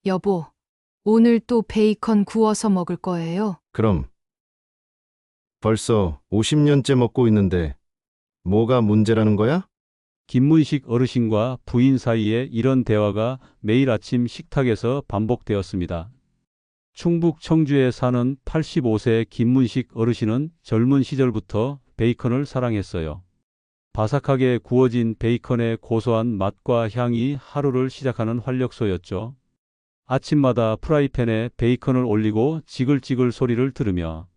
여보, 오늘 또 베이컨 구워서 먹을 거예요? 그럼 벌써 50년째 먹고 있는데 뭐가 문제라는 거야? 김문식 어르신과 부인 사이에 이런 대화가 매일 아침 식탁에서 반복되었습니다. 충북 청주에 사는 85세 김문식 어르신은 젊은 시절부터 베이컨을 사랑했어요. 바삭하게 구워진 베이컨의 고소한 맛과 향이 하루를 시작하는 활력소였죠. 아침마다 프라이팬에 베이컨을 올리고 지글지글 소리를 들으며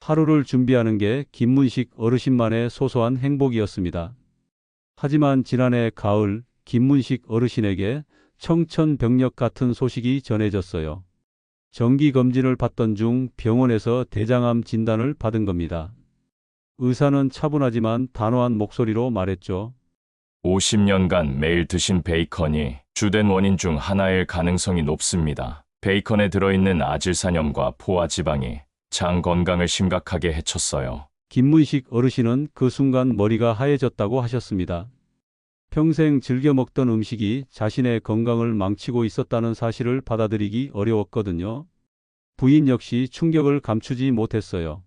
하루를 준비하는 게 김문식 어르신만의 소소한 행복이었습니다. 하지만 지난해 가을 김문식 어르신에게 청천벽력 같은 소식이 전해졌어요. 정기검진을 받던 중 병원에서 대장암 진단을 받은 겁니다. 의사는 차분하지만 단호한 목소리로 말했죠. 50년간 매일 드신 베이컨이 주된 원인 중 하나일 가능성이 높습니다. 베이컨에 들어있는 아질산염과 포화지방이 장 건강을 심각하게 해쳤어요. 김문식 어르신은 그 순간 머리가 하얘졌다고 하셨습니다. 평생 즐겨 먹던 음식이 자신의 건강을 망치고 있었다는 사실을 받아들이기 어려웠거든요. 부인 역시 충격을 감추지 못했어요.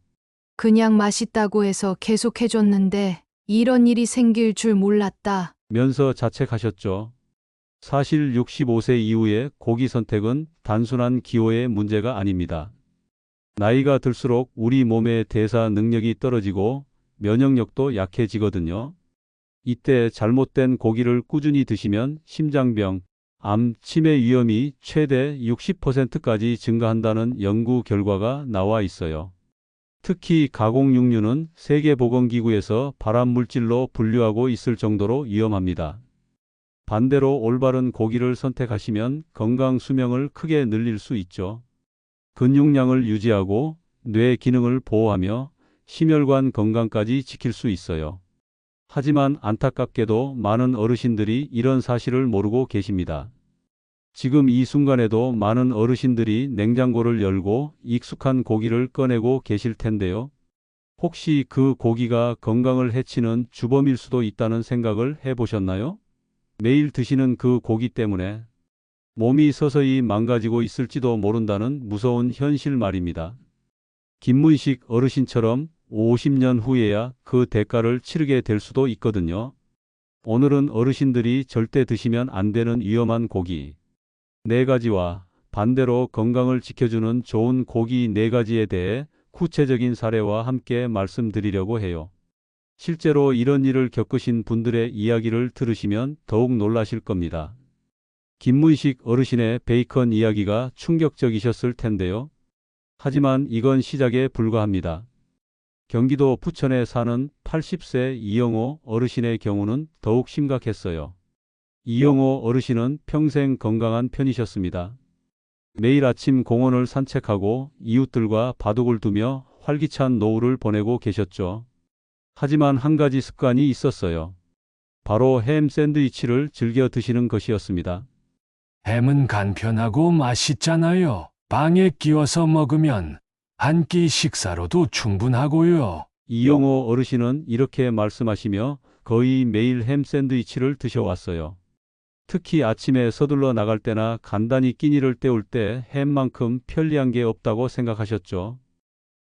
그냥 맛있다고 해서 계속 해줬는데 이런 일이 생길 줄 몰랐다. 면서 자책하셨죠. 사실 65세 이후의 고기 선택은 단순한 기호의 문제가 아닙니다. 나이가 들수록 우리 몸의 대사 능력이 떨어지고 면역력도 약해지거든요. 이때 잘못된 고기를 꾸준히 드시면 심장병, 암, 치매 위험이 최대 60%까지 증가한다는 연구 결과가 나와 있어요. 특히 가공육류는 세계보건기구에서 발암물질로 분류하고 있을 정도로 위험합니다. 반대로 올바른 고기를 선택하시면 건강 수명을 크게 늘릴 수 있죠. 근육량을 유지하고 뇌 기능을 보호하며 심혈관 건강까지 지킬 수 있어요. 하지만 안타깝게도 많은 어르신들이 이런 사실을 모르고 계십니다. 지금 이 순간에도 많은 어르신들이 냉장고를 열고 익숙한 고기를 꺼내고 계실 텐데요. 혹시 그 고기가 건강을 해치는 주범일 수도 있다는 생각을 해보셨나요? 매일 드시는 그 고기 때문에 몸이 서서히 망가지고 있을지도 모른다는 무서운 현실 말입니다. 김문식 어르신처럼 50년 후에야 그 대가를 치르게 될 수도 있거든요. 오늘은 어르신들이 절대 드시면 안 되는 위험한 고기 4가지와 반대로 건강을 지켜주는 좋은 고기 4가지에 대해 구체적인 사례와 함께 말씀드리려고 해요. 실제로 이런 일을 겪으신 분들의 이야기를 들으시면 더욱 놀라실 겁니다. 김문식 어르신의 베이컨 이야기가 충격적이셨을 텐데요. 하지만 이건 시작에 불과합니다. 경기도 부천에 사는 80세 이영호 어르신의 경우는 더욱 심각했어요. 이영호 어르신은 평생 건강한 편이셨습니다. 매일 아침 공원을 산책하고 이웃들과 바둑을 두며 활기찬 노후를 보내고 계셨죠. 하지만 한 가지 습관이 있었어요. 바로 햄 샌드위치를 즐겨 드시는 것이었습니다. 햄은 간편하고 맛있잖아요. 빵에 끼워서 먹으면 한 끼 식사로도 충분하고요. 이영호 어르신은 이렇게 말씀하시며 거의 매일 햄 샌드위치를 드셔왔어요. 특히 아침에 서둘러 나갈 때나 간단히 끼니를 때울 때 햄만큼 편리한 게 없다고 생각하셨죠.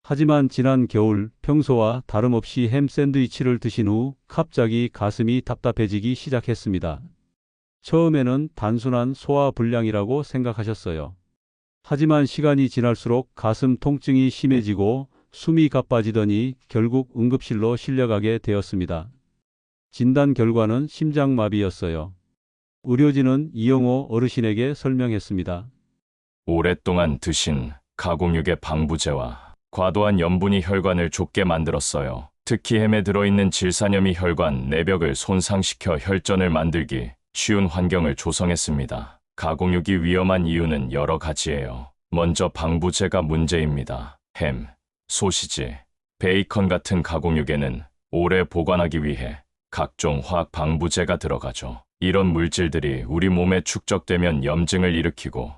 하지만 지난 겨울 평소와 다름없이 햄 샌드위치를 드신 후 갑자기 가슴이 답답해지기 시작했습니다. 처음에는 단순한 소화불량이라고 생각하셨어요. 하지만 시간이 지날수록 가슴 통증이 심해지고 숨이 가빠지더니 결국 응급실로 실려가게 되었습니다. 진단 결과는 심장마비였어요. 의료진은 이영호 어르신에게 설명했습니다. 오랫동안 드신 가공육의 방부제와 과도한 염분이 혈관을 좁게 만들었어요. 특히 햄에 들어있는 질산염이 혈관 내벽을 손상시켜 혈전을 만들기 쉬운 환경을 조성했습니다. 가공육이 위험한 이유는 여러 가지예요. 먼저 방부제가 문제입니다. 햄, 소시지, 베이컨 같은 가공육에는 오래 보관하기 위해 각종 화학 방부제가 들어가죠. 이런 물질들이 우리 몸에 축적되면 염증을 일으키고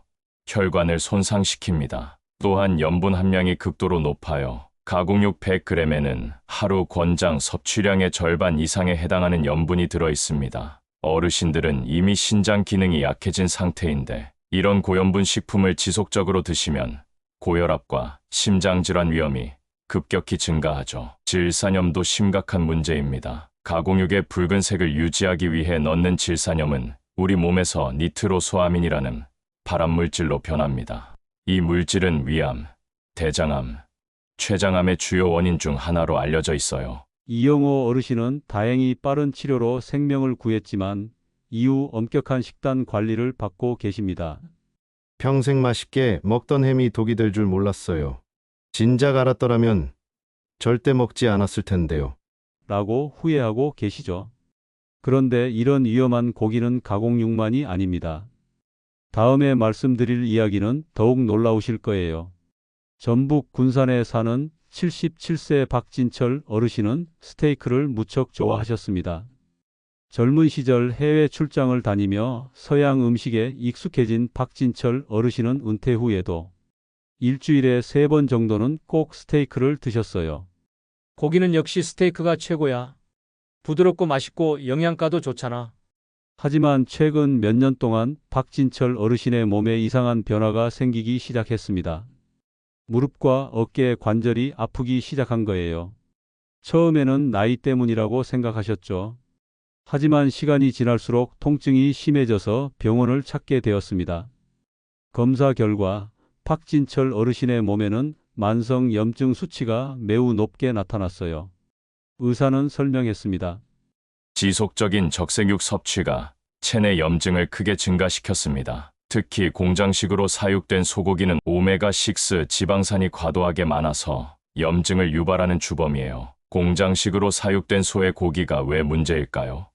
혈관을 손상시킵니다. 또한 염분 함량이 극도로 높아요. 가공육 100g에는 하루 권장 섭취량의 절반 이상에 해당하는 염분이 들어 있습니다. 어르신들은 이미 신장 기능이 약해진 상태인데 이런 고염분 식품을 지속적으로 드시면 고혈압과 심장질환 위험이 급격히 증가하죠. 질산염도 심각한 문제입니다. 가공육의 붉은색을 유지하기 위해 넣는 질산염은 우리 몸에서 니트로소아민이라는 발암물질로 변합니다. 이 물질은 위암, 대장암, 췌장암의 주요 원인 중 하나로 알려져 있어요. 이영호 어르신은 다행히 빠른 치료로 생명을 구했지만 이후 엄격한 식단 관리를 받고 계십니다. 평생 맛있게 먹던 햄이 독이 될 줄 몰랐어요. 진작 알았더라면 절대 먹지 않았을 텐데요. 라고 후회하고 계시죠. 그런데 이런 위험한 고기는 가공육만이 아닙니다. 다음에 말씀드릴 이야기는 더욱 놀라우실 거예요. 전북 군산에 사는 77세 박진철 어르신은 스테이크를 무척 좋아하셨습니다. 젊은 시절 해외 출장을 다니며 서양 음식에 익숙해진 박진철 어르신은 은퇴 후에도 일주일에 3번 정도는 꼭 스테이크를 드셨어요. 고기는 역시 스테이크가 최고야. 부드럽고 맛있고 영양가도 좋잖아. 하지만 최근 몇 년 동안 박진철 어르신의 몸에 이상한 변화가 생기기 시작했습니다. 무릎과 어깨 관절이 아프기 시작한 거예요. 처음에는 나이 때문이라고 생각하셨죠. 하지만 시간이 지날수록 통증이 심해져서 병원을 찾게 되었습니다. 검사 결과 박진철 어르신의 몸에는 만성 염증 수치가 매우 높게 나타났어요. 의사는 설명했습니다. 지속적인 적색육 섭취가 체내 염증을 크게 증가시켰습니다. 특히 공장식으로 사육된 소고기는 오메가6 지방산이 과도하게 많아서 염증을 유발하는 주범이에요. 공장식으로 사육된 소의 고기가 왜 문제일까요?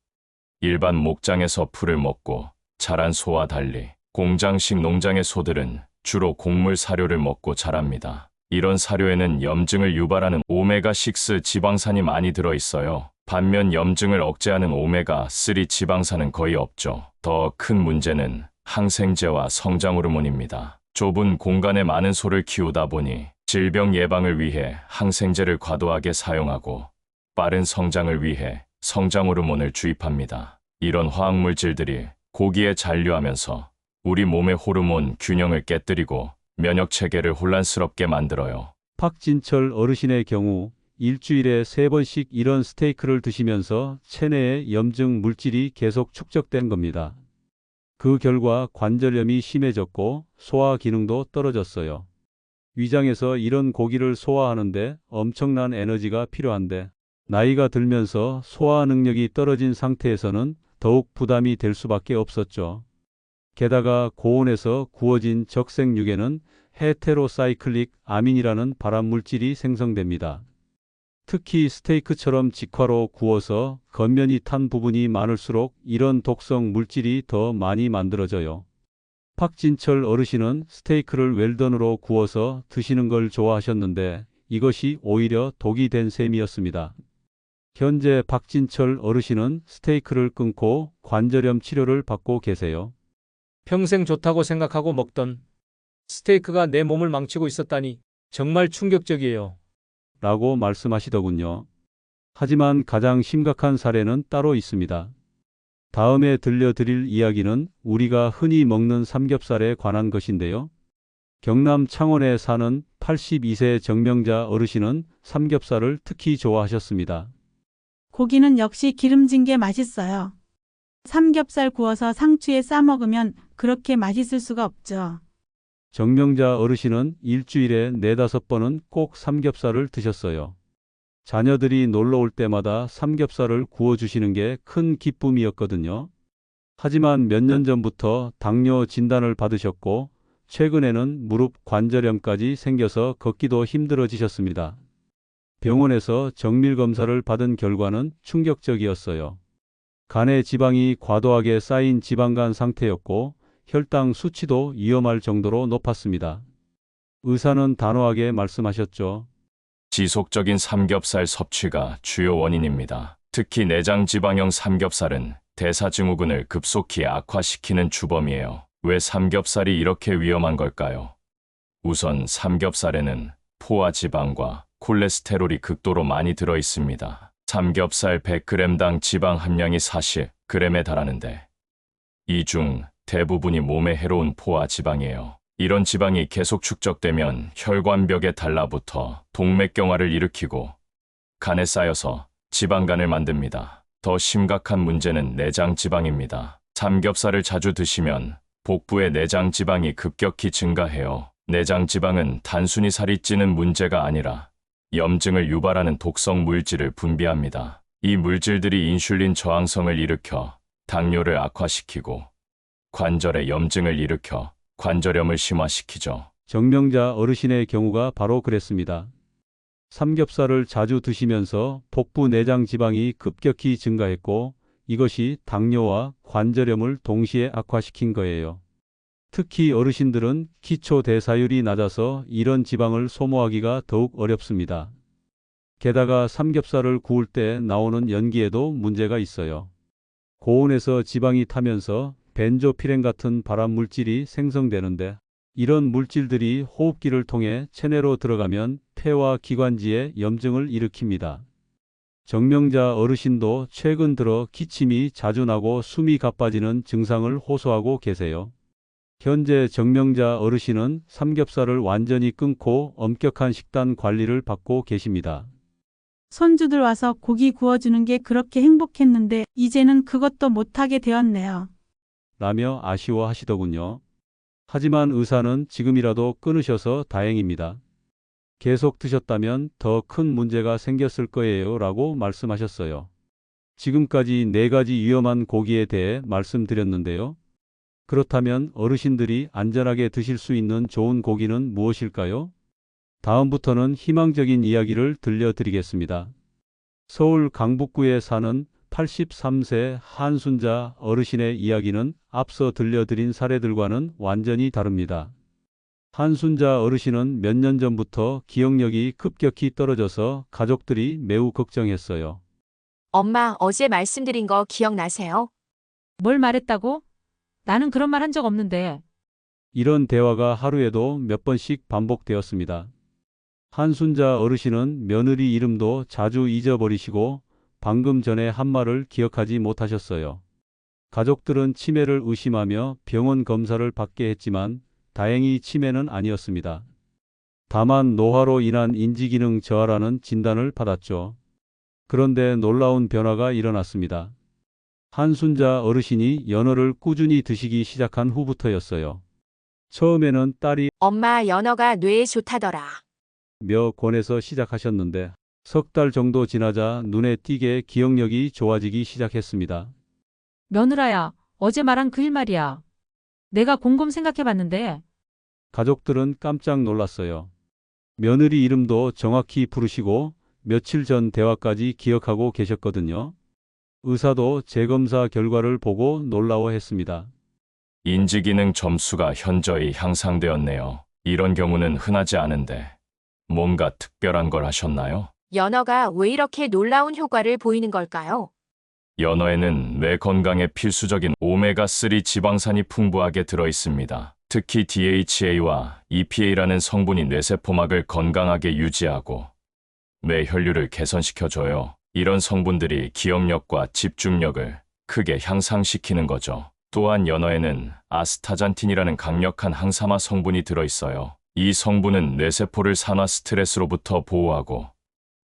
일반 목장에서 풀을 먹고 자란 소와 달리 공장식 농장의 소들은 주로 곡물 사료를 먹고 자랍니다. 이런 사료에는 염증을 유발하는 오메가6 지방산이 많이 들어있어요. 반면 염증을 억제하는 오메가3 지방산은 거의 없죠. 더 큰 문제는 항생제와 성장 호르몬입니다. 좁은 공간에 많은 소를 키우다 보니 질병 예방을 위해 항생제를 과도하게 사용하고 빠른 성장을 위해 성장 호르몬을 주입합니다. 이런 화학물질들이 고기에 잔류하면서 우리 몸의 호르몬 균형을 깨뜨리고 면역 체계를 혼란스럽게 만들어요. 박진철 어르신의 경우 일주일에 3번씩 이런 스테이크를 드시면서 체내에 염증 물질이 계속 축적된 겁니다. 그 결과 관절염이 심해졌고 소화 기능도 떨어졌어요. 위장에서 이런 고기를 소화하는데 엄청난 에너지가 필요한데 나이가 들면서 소화 능력이 떨어진 상태에서는 더욱 부담이 될 수밖에 없었죠. 게다가 고온에서 구워진 적색육에는 헤테로사이클릭 아민이라는 발암물질이 생성됩니다. 특히 스테이크처럼 직화로 구워서 겉면이 탄 부분이 많을수록 이런 독성 물질이 더 많이 만들어져요. 박진철 어르신은 스테이크를 웰던으로 구워서 드시는 걸 좋아하셨는데 이것이 오히려 독이 된 셈이었습니다. 현재 박진철 어르신은 스테이크를 끊고 관절염 치료를 받고 계세요. 평생 좋다고 생각하고 먹던 스테이크가 내 몸을 망치고 있었다니 정말 충격적이에요. 라고 말씀하시더군요. 하지만 가장 심각한 사례는 따로 있습니다. 다음에 들려드릴 이야기는 우리가 흔히 먹는 삼겹살에 관한 것인데요. 경남 창원에 사는 82세 정명자 어르신은 삼겹살을 특히 좋아하셨습니다. 고기는 역시 기름진 게 맛있어요. 삼겹살 구워서 상추에 싸 먹으면 그렇게 맛있을 수가 없죠. 정명자 어르신은 일주일에 4-5번은 꼭 삼겹살을 드셨어요. 자녀들이 놀러 올 때마다 삼겹살을 구워주시는 게 큰 기쁨이었거든요. 하지만 몇 년 전부터 당뇨 진단을 받으셨고 최근에는 무릎 관절염까지 생겨서 걷기도 힘들어지셨습니다. 병원에서 정밀 검사를 받은 결과는 충격적이었어요. 간에 지방이 과도하게 쌓인 지방간 상태였고 혈당 수치도 위험할 정도로 높았습니다. 의사는 단호하게 말씀하셨죠. 지속적인 삼겹살 섭취가 주요 원인입니다. 특히 내장 지방형 삼겹살은 대사증후군을 급속히 악화시키는 주범이에요. 왜 삼겹살이 이렇게 위험한 걸까요? 우선 삼겹살에는 포화 지방과 콜레스테롤이 극도로 많이 들어 있습니다. 삼겹살 100g당 지방 함량이 40g에 달하는데 이 중 대부분이 몸에 해로운 포화 지방이에요. 이런 지방이 계속 축적되면 혈관벽에 달라붙어 동맥경화를 일으키고 간에 쌓여서 지방간을 만듭니다. 더 심각한 문제는 내장 지방입니다. 삼겹살을 자주 드시면 복부의 내장 지방이 급격히 증가해요. 내장 지방은 단순히 살이 찌는 문제가 아니라 염증을 유발하는 독성 물질을 분비합니다. 이 물질들이 인슐린 저항성을 일으켜 당뇨를 악화시키고 관절에 염증을 일으켜 관절염을 심화시키죠. 정명자 어르신의 경우가 바로 그랬습니다. 삼겹살을 자주 드시면서 복부 내장 지방이 급격히 증가했고 이것이 당뇨와 관절염을 동시에 악화시킨 거예요. 특히 어르신들은 기초 대사율이 낮아서 이런 지방을 소모하기가 더욱 어렵습니다. 게다가 삼겹살을 구울 때 나오는 연기에도 문제가 있어요. 고온에서 지방이 타면서 벤조피렌 같은 발암 물질이 생성되는데 이런 물질들이 호흡기를 통해 체내로 들어가면 폐와 기관지에 염증을 일으킵니다. 정명자 어르신도 최근 들어 기침이 자주 나고 숨이 가빠지는 증상을 호소하고 계세요. 현재 정명자 어르신은 삼겹살을 완전히 끊고 엄격한 식단 관리를 받고 계십니다. 손주들 와서 고기 구워주는 게 그렇게 행복했는데 이제는 그것도 못하게 되었네요. 라며 아쉬워하시더군요. 하지만 의사는 지금이라도 끊으셔서 다행입니다. 계속 드셨다면 더 큰 문제가 생겼을 거예요 라고 말씀하셨어요. 지금까지 4가지 위험한 고기에 대해 말씀드렸는데요. 그렇다면 어르신들이 안전하게 드실 수 있는 좋은 고기는 무엇일까요? 다음부터는 희망적인 이야기를 들려드리겠습니다. 서울 강북구에 사는 83세 한순자 어르신의 이야기는 앞서 들려드린 사례들과는 완전히 다릅니다. 한순자 어르신은 몇 년 전부터 기억력이 급격히 떨어져서 가족들이 매우 걱정했어요. 엄마, 어제 말씀드린 거 기억나세요? 뭘 말했다고? 나는 그런 말 한 적 없는데. 이런 대화가 하루에도 몇 번씩 반복되었습니다. 한순자 어르신은 며느리 이름도 자주 잊어버리시고 방금 전에 한 말을 기억하지 못하셨어요. 가족들은 치매를 의심하며 병원 검사를 받게 했지만 다행히 치매는 아니었습니다. 다만 노화로 인한 인지기능 저하라는 진단을 받았죠. 그런데 놀라운 변화가 일어났습니다. 한순자 어르신이 연어를 꾸준히 드시기 시작한 후부터였어요. 처음에는 딸이 엄마, 연어가 뇌에 좋다더라. 며 권해서 시작하셨는데 석 달 정도 지나자 눈에 띄게 기억력이 좋아지기 시작했습니다. 며느라야, 어제 말한 그 일 말이야. 내가 곰곰 생각해봤는데 가족들은 깜짝 놀랐어요. 며느리 이름도 정확히 부르시고 며칠 전 대화까지 기억하고 계셨거든요. 의사도 재검사 결과를 보고 놀라워했습니다. 인지기능 점수가 현저히 향상되었네요. 이런 경우는 흔하지 않은데 뭔가 특별한 걸 하셨나요? 연어가 왜 이렇게 놀라운 효과를 보이는 걸까요? 연어에는 뇌 건강에 필수적인 오메가3 지방산이 풍부하게 들어 있습니다. 특히 DHA와 EPA라는 성분이 뇌세포막을 건강하게 유지하고 뇌 혈류를 개선시켜줘요. 이런 성분들이 기억력과 집중력을 크게 향상시키는 거죠. 또한 연어에는 아스타잔틴이라는 강력한 항산화 성분이 들어있어요. 이 성분은 뇌세포를 산화 스트레스로부터 보호하고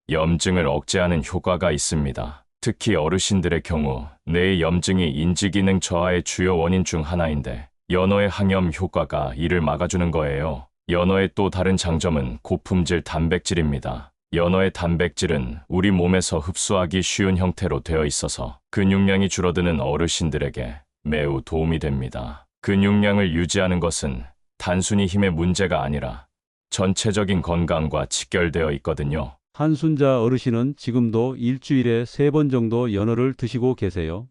염증을 억제하는 효과가 있습니다. 특히 어르신들의 경우 뇌의 염증이 인지기능 저하의 주요 원인 중 하나인데 연어의 항염 효과가 이를 막아주는 거예요. 연어의 또 다른 장점은 고품질 단백질입니다. 연어의 단백질은 우리 몸에서 흡수하기 쉬운 형태로 되어 있어서 근육량이 줄어드는 어르신들에게 매우 도움이 됩니다. 근육량을 유지하는 것은 단순히 힘의 문제가 아니라 전체적인 건강과 직결되어 있거든요. 한순자 어르신은 지금도 일주일에 3번 정도 연어를 드시고 계세요.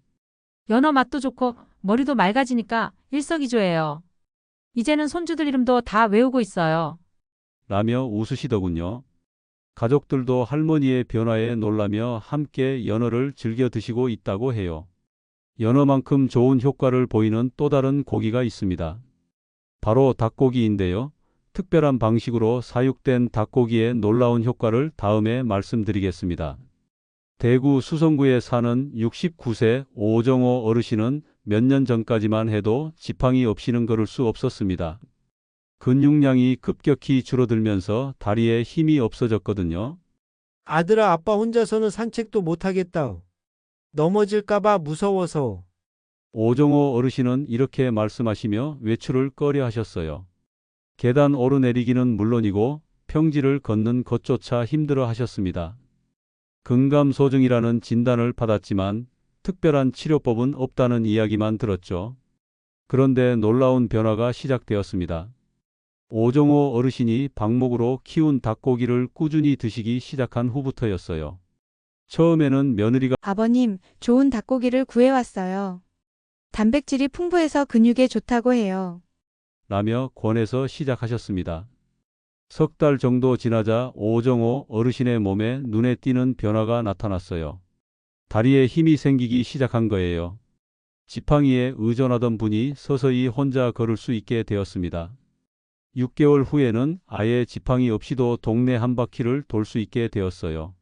연어 맛도 좋고 머리도 맑아지니까 일석이조예요. 이제는 손주들 이름도 다 외우고 있어요. 라며 웃으시더군요. 가족들도 할머니의 변화에 놀라며 함께 연어를 즐겨 드시고 있다고 해요. 연어만큼 좋은 효과를 보이는 또 다른 고기가 있습니다. 바로 닭고기인데요. 특별한 방식으로 사육된 닭고기의 놀라운 효과를 다음에 말씀드리겠습니다. 대구 수성구에 사는 69세 오정호 어르신은 몇 년 전까지만 해도 지팡이 없이는 걸을 수 없었습니다. 근육량이 급격히 줄어들면서 다리에 힘이 없어졌거든요. 아들아, 아빠 혼자서는 산책도 못하겠다. 넘어질까봐 무서워서. 오종호 어르신은 이렇게 말씀하시며 외출을 꺼려 하셨어요. 계단 오르내리기는 물론이고 평지를 걷는 것조차 힘들어 하셨습니다. 근감소증이라는 진단을 받았지만 특별한 치료법은 없다는 이야기만 들었죠. 그런데 놀라운 변화가 시작되었습니다. 오종호 어르신이 방목으로 키운 닭고기를 꾸준히 드시기 시작한 후부터였어요. 처음에는 며느리가 아버님, 좋은 닭고기를 구해왔어요. 단백질이 풍부해서 근육에 좋다고 해요. 라며 권해서 시작하셨습니다. 석 달 정도 지나자 오종호 어르신의 몸에 눈에 띄는 변화가 나타났어요. 다리에 힘이 생기기 시작한 거예요. 지팡이에 의존하던 분이 서서히 혼자 걸을 수 있게 되었습니다. 6개월 후에는 아예 지팡이 없이도 동네 한 바퀴를 돌 수 있게 되었어요.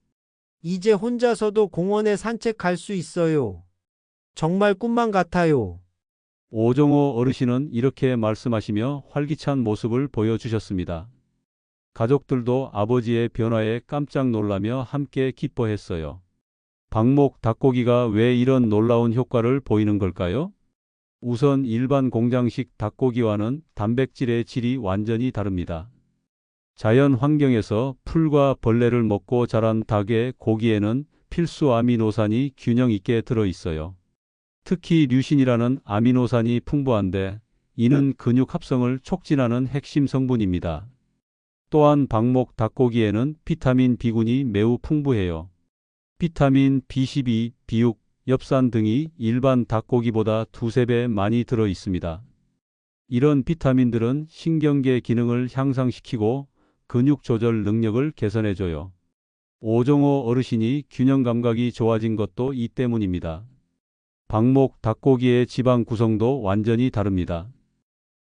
이제 혼자서도 공원에 산책 갈 수 있어요. 정말 꿈만 같아요. 오종호 어르신은 이렇게 말씀하시며 활기찬 모습을 보여주셨습니다. 가족들도 아버지의 변화에 깜짝 놀라며 함께 기뻐했어요. 방목 닭고기가 왜 이런 놀라운 효과를 보이는 걸까요? 우선 일반 공장식 닭고기와는 단백질의 질이 완전히 다릅니다. 자연 환경에서 풀과 벌레를 먹고 자란 닭의 고기에는 필수 아미노산이 균형 있게 들어 있어요. 특히 류신이라는 아미노산이 풍부한데 이는 근육 합성을 촉진하는 핵심 성분입니다. 또한 방목 닭고기에는 비타민 B군이 매우 풍부해요. 비타민 B12, B6, 엽산 등이 일반 닭고기보다 2~3배 많이 들어 있습니다. 이런 비타민들은 신경계 기능을 향상시키고 근육 조절 능력을 개선해줘요. 오종호 어르신이 균형 감각이 좋아진 것도 이 때문입니다. 방목 닭고기의 지방 구성도 완전히 다릅니다.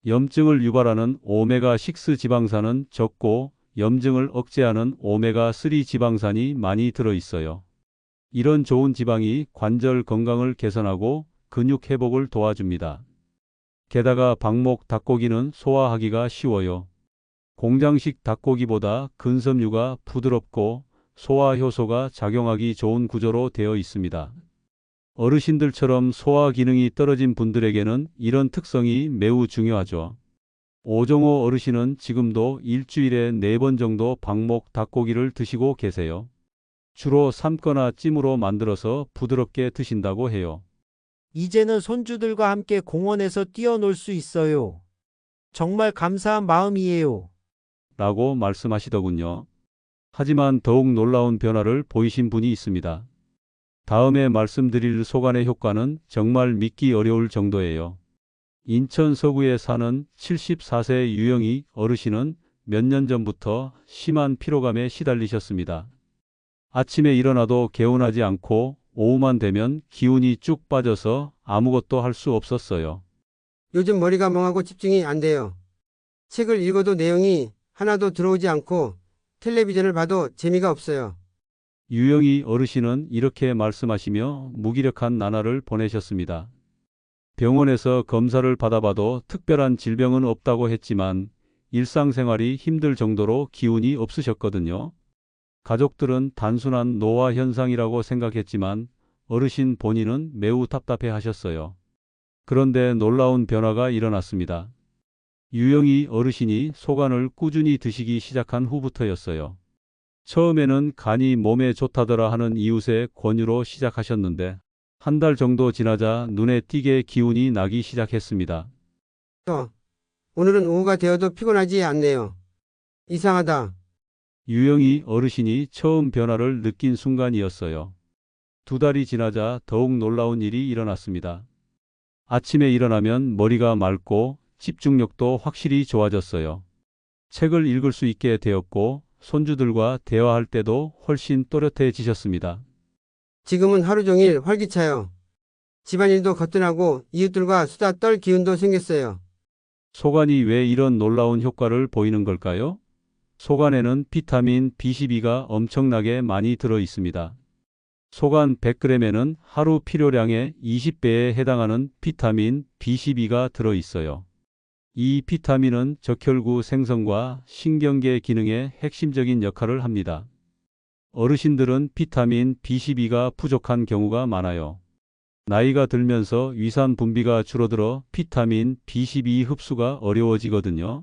염증을 유발하는 오메가6 지방산은 적고 염증을 억제하는 오메가3 지방산이 많이 들어 있어요. 이런 좋은 지방이 관절 건강을 개선하고 근육 회복을 도와줍니다. 게다가 방목 닭고기는 소화하기가 쉬워요. 공장식 닭고기보다 근섬유가 부드럽고 소화 효소가 작용하기 좋은 구조로 되어 있습니다. 어르신들처럼 소화 기능이 떨어진 분들에게는 이런 특성이 매우 중요하죠. 오종호 어르신은 지금도 일주일에 4번 정도 방목 닭고기를 드시고 계세요. 주로 삶거나 찜으로 만들어서 부드럽게 드신다고 해요. 이제는 손주들과 함께 공원에서 뛰어놀 수 있어요. 정말 감사한 마음이에요. 라고 말씀하시더군요. 하지만 더욱 놀라운 변화를 보이신 분이 있습니다. 다음에 말씀드릴 소간의 효과는 정말 믿기 어려울 정도예요. 인천 서구에 사는 74세 유영희 어르신은 몇 년 전부터 심한 피로감에 시달리셨습니다. 아침에 일어나도 개운하지 않고 오후만 되면 기운이 쭉 빠져서 아무것도 할 수 없었어요. 요즘 머리가 멍하고 집중이 안 돼요. 책을 읽어도 내용이 하나도 들어오지 않고 텔레비전을 봐도 재미가 없어요. 유영희 어르신은 이렇게 말씀하시며 무기력한 나날을 보내셨습니다. 병원에서 검사를 받아봐도 특별한 질병은 없다고 했지만 일상생활이 힘들 정도로 기운이 없으셨거든요. 가족들은 단순한 노화 현상이라고 생각했지만 어르신 본인은 매우 답답해 하셨어요. 그런데 놀라운 변화가 일어났습니다. 유영희 어르신이 소간을 꾸준히 드시기 시작한 후부터였어요. 처음에는 간이 몸에 좋다더라 하는 이웃의 권유로 시작하셨는데 한 달 정도 지나자 눈에 띄게 기운이 나기 시작했습니다. 오늘은 오후가 되어도 피곤하지 않네요. 이상하다. 유영희 어르신이 처음 변화를 느낀 순간이었어요. 2달이 지나자 더욱 놀라운 일이 일어났습니다. 아침에 일어나면 머리가 맑고 집중력도 확실히 좋아졌어요. 책을 읽을 수 있게 되었고 손주들과 대화할 때도 훨씬 또렷해지셨습니다. 지금은 하루 종일 활기차요. 집안일도 거뜬하고 이웃들과 수다 떨 기운도 생겼어요. 소간이 왜 이런 놀라운 효과를 보이는 걸까요? 소간에는 비타민 B12가 엄청나게 많이 들어 있습니다. 소간 100g에는 하루 필요량의 20배에 해당하는 비타민 B12가 들어 있어요. 이 비타민은 적혈구 생성과 신경계 기능에 핵심적인 역할을 합니다. 어르신들은 비타민 B12가 부족한 경우가 많아요. 나이가 들면서 위산 분비가 줄어들어 비타민 B12 흡수가 어려워지거든요.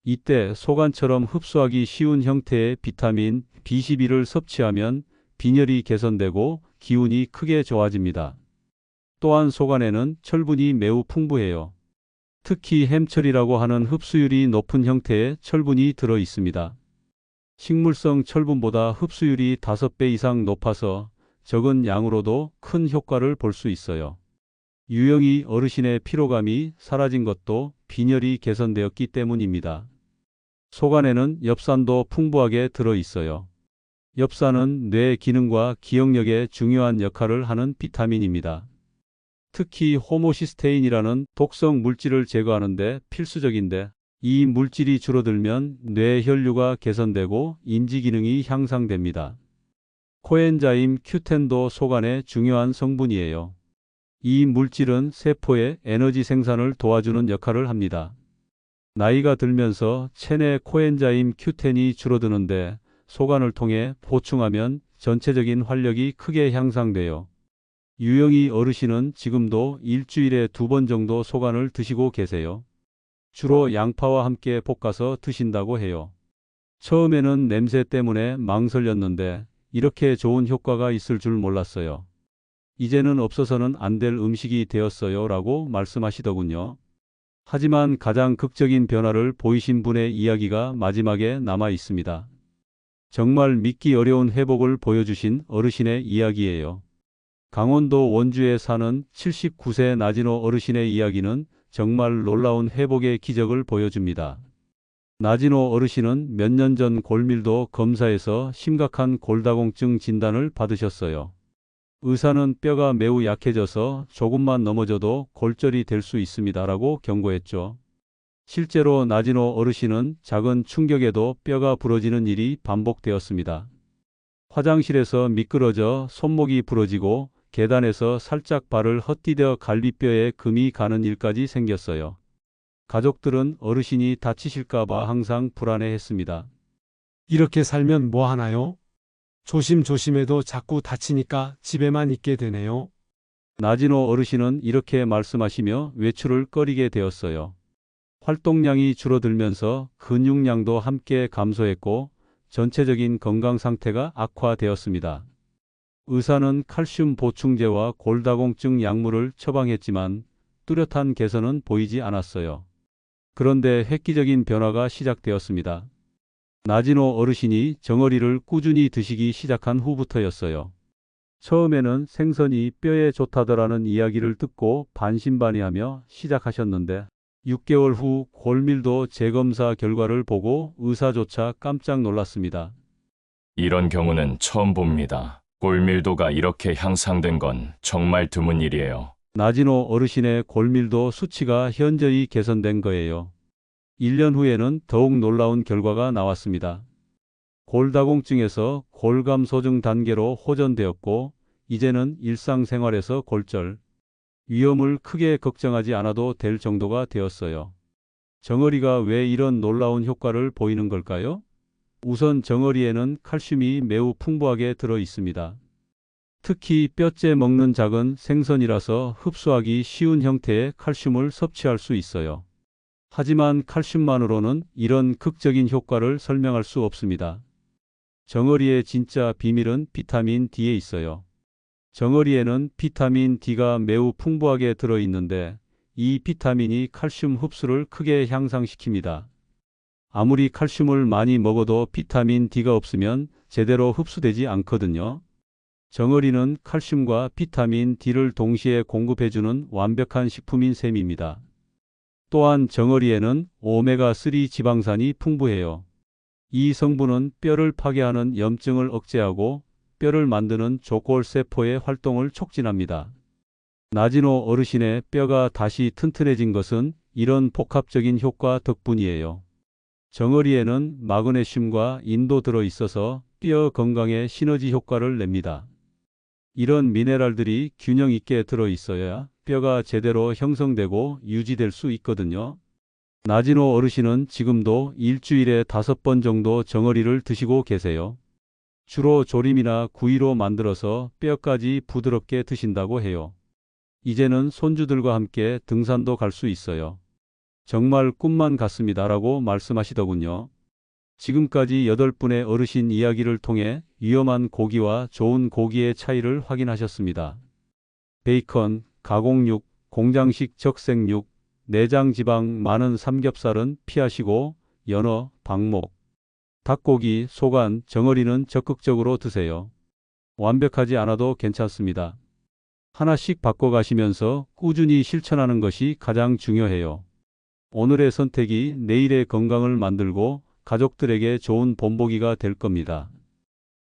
이때 소간처럼 흡수하기 쉬운 형태의 비타민 B12를 섭취하면 빈혈이 개선되고 기운이 크게 좋아집니다. 또한 소간에는 철분이 매우 풍부해요. 특히 햄철이라고 하는 흡수율이 높은 형태의 철분이 들어 있습니다. 식물성 철분보다 흡수율이 5배 이상 높아서 적은 양으로도 큰 효과를 볼 수 있어요. 유영희 어르신의 피로감이 사라진 것도 빈혈이 개선되었기 때문입니다. 소간에는 엽산도 풍부하게 들어 있어요. 엽산은 뇌 기능과 기억력에 중요한 역할을 하는 비타민입니다. 특히 호모시스테인이라는 독성 물질을 제거하는데 필수적인데, 이 물질이 줄어들면 뇌 혈류가 개선되고 인지 기능이 향상됩니다. 코엔자임 Q10도 소간의 중요한 성분이에요. 이 물질은 세포의 에너지 생산을 도와주는 역할을 합니다. 나이가 들면서 체내 코엔자임 Q10이 줄어드는데 소간을 통해 보충하면 전체적인 활력이 크게 향상돼요. 유영희 어르신은 지금도 일주일에 2번 정도 소간을 드시고 계세요. 주로 양파와 함께 볶아서 드신다고 해요. 처음에는 냄새 때문에 망설였는데 이렇게 좋은 효과가 있을 줄 몰랐어요. 이제는 없어서는 안 될 음식이 되었어요 라고 말씀하시더군요. 하지만 가장 극적인 변화를 보이신 분의 이야기가 마지막에 남아 있습니다. 정말 믿기 어려운 회복을 보여주신 어르신의 이야기예요. 강원도 원주에 사는 79세 나진호 어르신의 이야기는 정말 놀라운 회복의 기적을 보여줍니다. 나진호 어르신은 몇 년 전 골밀도 검사에서 심각한 골다공증 진단을 받으셨어요. 의사는 뼈가 매우 약해져서 조금만 넘어져도 골절이 될 수 있습니다라고 경고했죠. 실제로 나진호 어르신은 작은 충격에도 뼈가 부러지는 일이 반복되었습니다. 화장실에서 미끄러져 손목이 부러지고 계단에서 살짝 발을 헛디뎌 갈비뼈에 금이 가는 일까지 생겼어요. 가족들은 어르신이 다치실까봐 항상 불안해했습니다. 이렇게 살면 뭐 하나요? 조심조심해도 자꾸 다치니까 집에만 있게 되네요. 나진호 어르신은 이렇게 말씀하시며 외출을 꺼리게 되었어요. 활동량이 줄어들면서 근육량도 함께 감소했고 전체적인 건강 상태가 악화되었습니다. 의사는 칼슘 보충제와 골다공증 약물을 처방했지만 뚜렷한 개선은 보이지 않았어요. 그런데 획기적인 변화가 시작되었습니다. 나진호 어르신이 정어리를 꾸준히 드시기 시작한 후부터였어요. 처음에는 생선이 뼈에 좋다더라는 이야기를 듣고 반신반의하며 시작하셨는데 6개월 후 골밀도 재검사 결과를 보고 의사조차 깜짝 놀랐습니다. 이런 경우는 처음 봅니다. 골밀도가 이렇게 향상된 건 정말 드문 일이에요. 나진호 어르신의 골밀도 수치가 현저히 개선된 거예요. 1년 후에는 더욱 놀라운 결과가 나왔습니다. 골다공증에서 골감소증 단계로 호전되었고 이제는 일상생활에서 골절, 위험을 크게 걱정하지 않아도 될 정도가 되었어요. 정어리가 왜 이런 놀라운 효과를 보이는 걸까요? 우선 정어리에는 칼슘이 매우 풍부하게 들어 있습니다. 특히 뼈째 먹는 작은 생선이라서 흡수하기 쉬운 형태의 칼슘을 섭취할 수 있어요. 하지만 칼슘만으로는 이런 극적인 효과를 설명할 수 없습니다. 정어리의 진짜 비밀은 비타민 D에 있어요. 정어리에는 비타민 D가 매우 풍부하게 들어 있는데 이 비타민이 칼슘 흡수를 크게 향상시킵니다. 아무리 칼슘을 많이 먹어도 비타민 D가 없으면 제대로 흡수되지 않거든요. 정어리는 칼슘과 비타민 D를 동시에 공급해주는 완벽한 식품인 셈입니다. 또한 정어리에는 오메가3 지방산이 풍부해요. 이 성분은 뼈를 파괴하는 염증을 억제하고 뼈를 만드는 조골세포의 활동을 촉진합니다. 나진호 어르신의 뼈가 다시 튼튼해진 것은 이런 복합적인 효과 덕분이에요. 정어리에는 마그네슘과 인도 들어 있어서 뼈 건강에 시너지 효과를 냅니다. 이런 미네랄들이 균형 있게 들어 있어야 뼈가 제대로 형성되고 유지될 수 있거든요. 나진호 어르신은 지금도 일주일에 5번 정도 정어리를 드시고 계세요. 주로 조림이나 구이로 만들어서 뼈까지 부드럽게 드신다고 해요. 이제는 손주들과 함께 등산도 갈 수 있어요. 정말 꿈만 같습니다라고 말씀하시더군요. 지금까지 8분의 어르신 이야기를 통해 위험한 고기와 좋은 고기의 차이를 확인하셨습니다. 베이컨, 가공육, 공장식 적색육, 내장 지방 많은 삼겹살은 피하시고 연어, 박목, 닭고기, 소간, 정어리는 적극적으로 드세요. 완벽하지 않아도 괜찮습니다. 하나씩 바꿔가시면서 꾸준히 실천하는 것이 가장 중요해요. 오늘의 선택이 내일의 건강을 만들고 가족들에게 좋은 본보기가 될 겁니다.